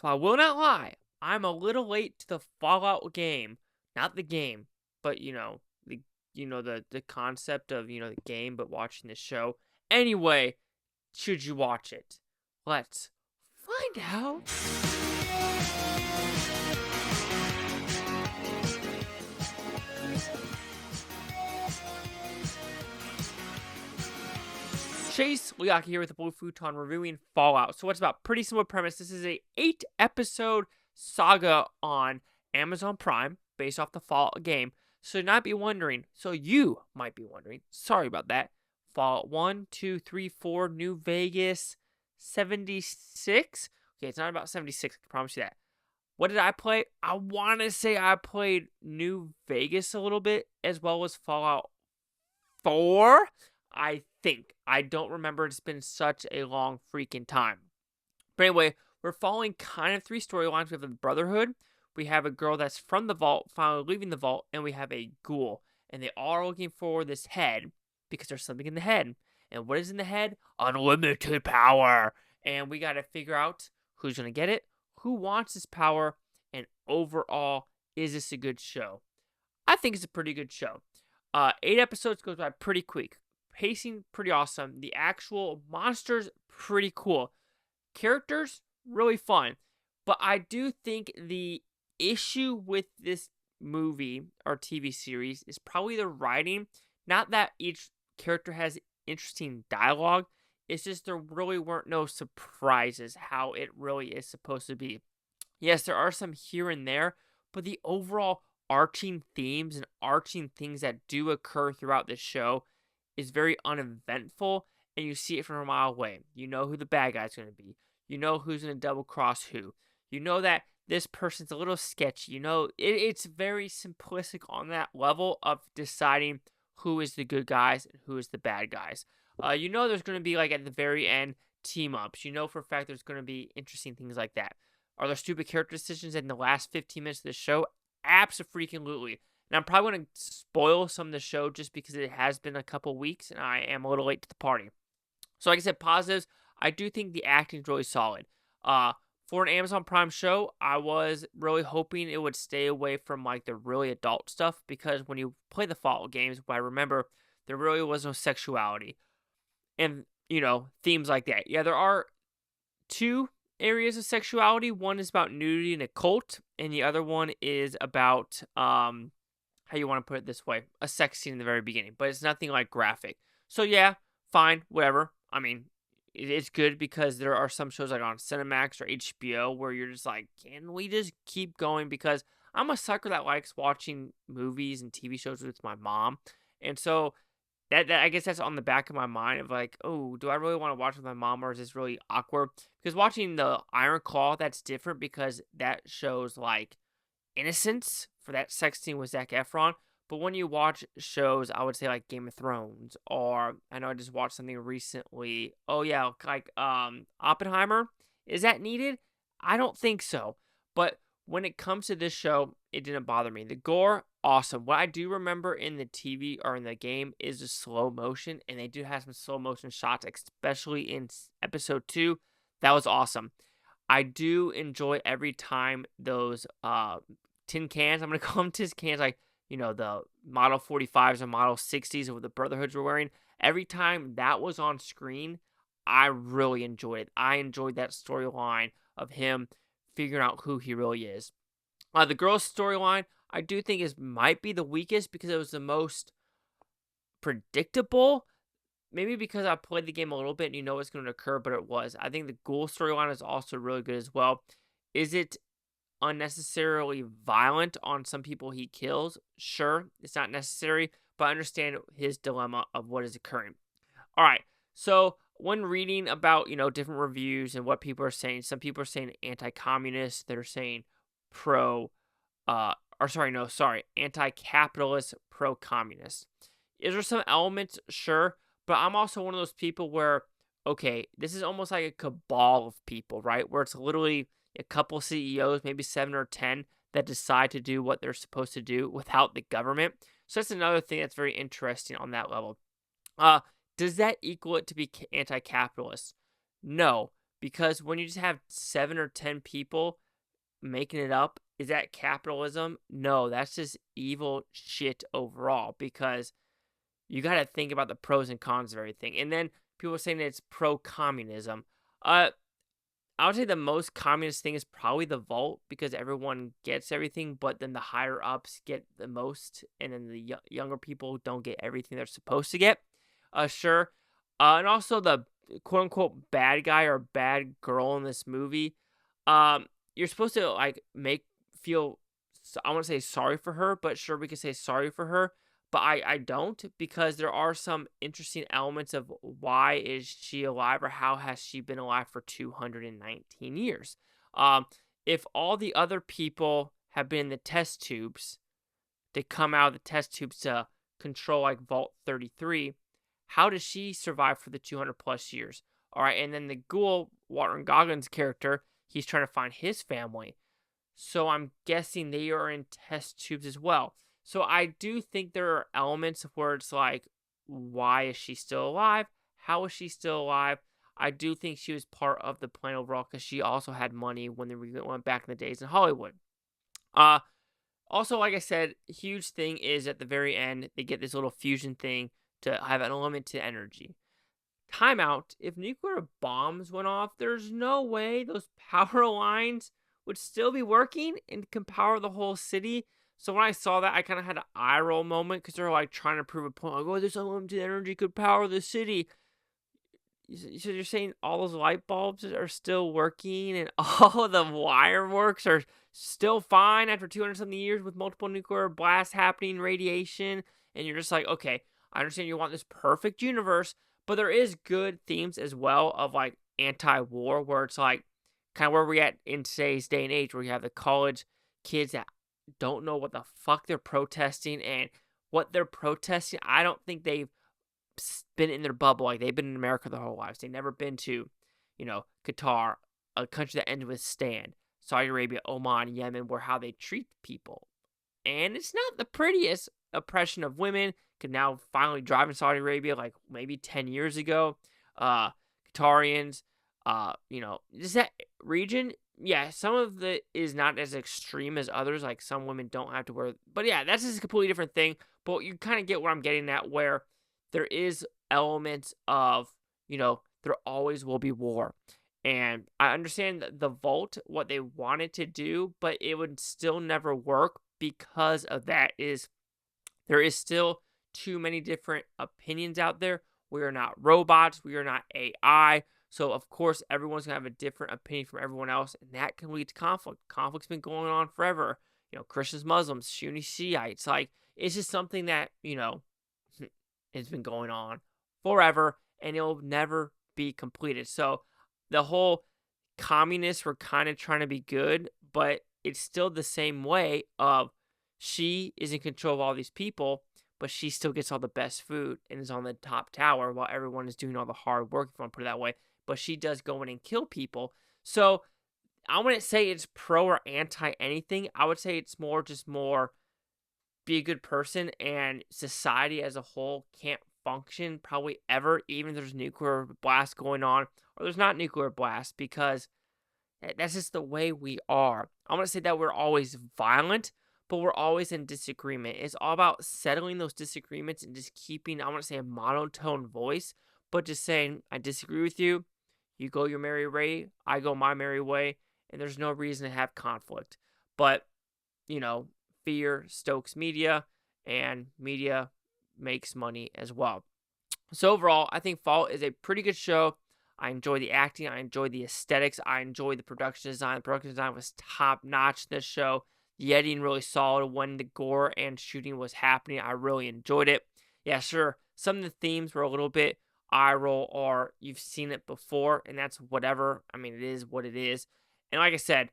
So I will not lie, I'm a little late to the Fallout game. Not the game, but the concept of the game, but watching the show. Anyway, should you watch it? Let's find out. Chase Leaki here with the Blue Futon reviewing Fallout. So what's about? Pretty simple premise. This is a 8-episode saga on Amazon Prime based off the Fallout game. So you might be wondering, sorry about that. Fallout 1, 2, 3, 4, New Vegas, 76? Okay, it's not about 76, I can promise you that. What did I play? I want to say I played New Vegas a little bit, as well as Fallout 4. I think. I don't remember. It's been such a long freaking time. But anyway, we're following kind of 3 storylines. We have the Brotherhood. We have a girl that's from the vault, finally leaving the vault, and we have a ghoul. And they all are looking for this head because there's something in the head. And what is in the head? Unlimited power. And we got to figure out who's going to get it, who wants this power, and overall, is this a good show? I think it's a pretty good show. 8 episodes goes by pretty quick. Pacing, pretty awesome. The actual monsters, pretty cool. Characters, really fun. But I do think the issue with this movie or TV series is probably the writing. Not that each character has interesting dialogue. It's just there really weren't no surprises how it really is supposed to be. Yes, there are some here and there, but the overall arching themes and arching things that do occur throughout the show is very uneventful, and you see it from a mile away. You know who the bad guy's going to be. You know who's going to double cross who. You know that this person's a little sketchy. You know, it's very simplistic on that level of deciding who is the good guys and who is the bad guys. You know there's going to be, like, at the very end, team-ups. You know for a fact there's going to be interesting things like that. Are there stupid character decisions in the last 15 minutes of the show? Abso-freaking-lutely. And I'm probably going to spoil some of the show just because it has been a couple weeks and I am a little late to the party. So like I said, positives, I do think the acting is really solid. For an Amazon Prime show, I was really hoping it would stay away from like the really adult stuff because when you play the Fallout games, I remember there really was no sexuality and, themes like that. Yeah, there are 2 areas of sexuality. One is about nudity and a cult, and the other one is about, how you want to put it this way, a sex scene in the very beginning, but it's nothing like graphic. So yeah, fine, whatever. I mean, it's good because there are some shows like on Cinemax or HBO where you're just like, can we just keep going? Because I'm a sucker that likes watching movies and TV shows with my mom. And so that I guess that's on the back of my mind of like, oh, do I really want to watch with my mom or is this really awkward? Because watching the Iron Claw, that's different because that shows like innocence for that sex scene with Zac Efron. But when you watch shows, I would say like Game of Thrones, or I know I just watched something recently. Oh yeah, like Oppenheimer. Is that needed? I don't think so. But when it comes to this show, it didn't bother me. The gore, awesome. What I do remember in the TV or in the game is the slow motion, and they do have some slow motion shots, especially in episode 2. That was awesome. I do enjoy every time those tin cans, I'm going to call them tin cans, like, the Model 45s and Model 60s of what the Brotherhoods were wearing. Every time that was on screen, I really enjoyed it. I enjoyed that storyline of him figuring out who he really is. The girl's storyline, I do think might be the weakest because it was the most predictable. Maybe because I played the game a little bit and you know what's going to occur, but it was. I think the ghoul storyline is also really good as well. Is it unnecessarily violent on some people he kills? Sure, it's not necessary, but I understand his dilemma of what is occurring. All right, so when reading about, different reviews and what people are saying, some people are saying anti-communist, they're saying anti-capitalist, pro-communist. Is there some elements? Sure, but I'm also one of those people where, okay, this is almost like a cabal of people, right? Where it's literally a couple CEOs, maybe 7 or 10, that decide to do what they're supposed to do without the government. So that's another thing that's very interesting on that level. Does that equal it to be anti-capitalist? No, Because when you just have 7 or 10 people making it up, is that capitalism? No, that's just evil shit overall, because you got to think about the pros and cons of everything. And then people are saying that it's pro-communism. I would say the most communist thing is probably the vault, because everyone gets everything, but then the higher ups get the most, and then the younger people don't get everything they're supposed to get. Sure. And also the quote unquote bad guy or bad girl in this movie. You're supposed to like feel. I want to say sorry for her, but sure, we could say sorry for her. But I don't, because there are some interesting elements of why is she alive, or how has she been alive for 219 years. If all the other people have been in the test tubes, to come out of the test tubes to control like Vault 33, how does she survive for the 200 plus years? All right, and then the ghoul, Walton Goggins character, he's trying to find his family. So I'm guessing they are in test tubes as well. So I do think there are elements where it's like, why is she still alive? How is she still alive? I do think she was part of the plan overall, because she also had money when they went back in the days in Hollywood. Also, like I said, huge thing is at the very end, they get this little fusion thing to have an unlimited energy. Timeout, if nuclear bombs went off, there's no way those power lines would still be working and can power the whole city. So when I saw that, I kind of had an eye roll moment, because they're like trying to prove a point. Like, oh, this unlimited energy could power the city. So you're saying all those light bulbs are still working, and all of the wire works are still fine after 200 something years with multiple nuclear blasts happening, radiation, and you're just like, okay, I understand you want this perfect universe, but there is good themes as well of like anti-war, where it's like kind of where we're at in today's day and age, where you have the college kids that don't know what the fuck they're protesting, and what they're protesting, I don't think they've been in their bubble. Like, they've been in America their whole lives. They've never been to, Qatar, a country that ended with stand, Saudi Arabia, Oman, Yemen, where how they treat people. And it's not the prettiest oppression of women. Could now finally drive in Saudi Arabia, like maybe 10 years ago. Qatarians, just that region. Yeah, some of it is not as extreme as others. Like, some women don't have to wear, but yeah, that's just a completely different thing. But you kind of get what I'm getting at, where there is elements of, there always will be war. And I understand the Vault, what they wanted to do, but it would still never work, because of that is, there is still too many different opinions out there. We are not robots. We are not AI. So, of course, everyone's going to have a different opinion from everyone else, and that can lead to conflict. Conflict's been going on forever. Christians, Muslims, Sunni, Shiites. Like, it's just something that, has been going on forever, and it'll never be completed. So, the whole communists were kind of trying to be good, but it's still the same way of she is in control of all these people, but she still gets all the best food and is on the top tower while everyone is doing all the hard work, if you want to put it that way. But she does go in and kill people. So I wouldn't say it's pro or anti anything. I would say it's more be a good person, and society as a whole can't function probably ever, even if there's nuclear blast going on or there's not nuclear blast, because that's just the way we are. I want to say that we're always violent, but we're always in disagreement. It's all about settling those disagreements and just keeping, I want to say, a monotone voice, but just saying, I disagree with you. You go your merry way, I go my merry way, and there's no reason to have conflict. But, fear stokes media, and media makes money as well. So overall, I think Fall is a pretty good show. I enjoy the acting. I enjoy the aesthetics. I enjoy the production design. The production design was top-notch in this show. The editing really solid when the gore and shooting was happening. I really enjoyed it. Yeah, sure, some of the themes were a little bit eye roll, or you've seen it before, and that's whatever. I mean, it is what it is. And like I said,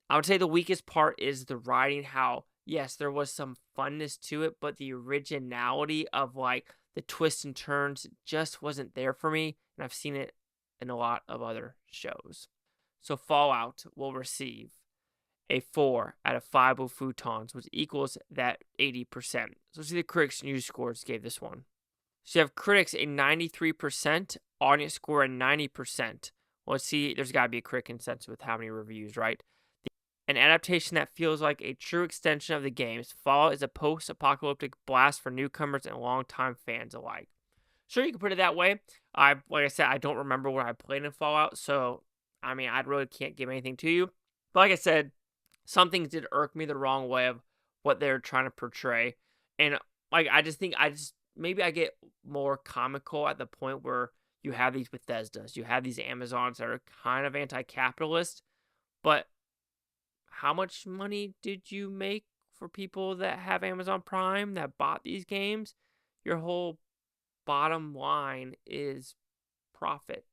I would say the weakest part is the writing. How, yes, there was some funness to it, but the originality of like the twists and turns just wasn't there for me. And I've seen it in a lot of other shows. So Fallout will receive a 4 out of 5 with Futons, which equals that 80%. So let's see the critics' news scores gave this one. So you have critics a 93%, audience score a 90%, Well, let's see. There's got to be a correct consensus with how many reviews, right? An adaptation that feels like a true extension of the games. Fallout is a post-apocalyptic blast for newcomers and longtime fans alike. Sure, you can put it that way. Like I said, I don't remember what I played in Fallout, so I mean, I really can't give anything to you. But like I said, some things did irk me the wrong way of what they're trying to portray, and like I just think maybe I get more comical at the point where you have these Bethesdas, you have these Amazons that are kind of anti-capitalist, but how much money did you make for people that have Amazon Prime that bought these games? Your whole bottom line is profit.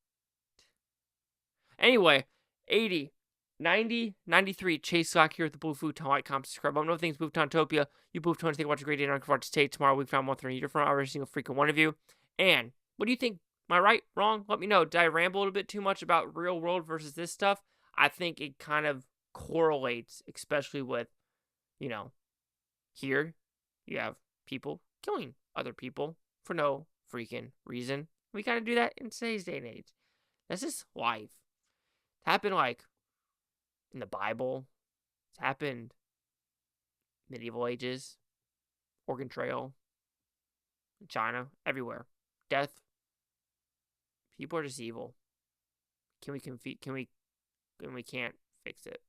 Anyway, 80, 90, 93. Chase Slack here with the Blue Futon. Like, comment, subscribe. Let me know things Futontopia. You Blue Futons, think watch a great day. And I'm looking forward to stay tomorrow. We've found one thing different every single freaking one of you. And what do you think? Am I right? Wrong? Let me know. Did I ramble a little bit too much about real world versus this stuff? I think it kind of correlates, especially with, here you have people killing other people for no freaking reason. We gotta do that in today's day and age. That's just life. It's happened like in the Bible. It's happened medieval ages, Oregon Trail, China, everywhere. Death. People are just evil. We can't fix it.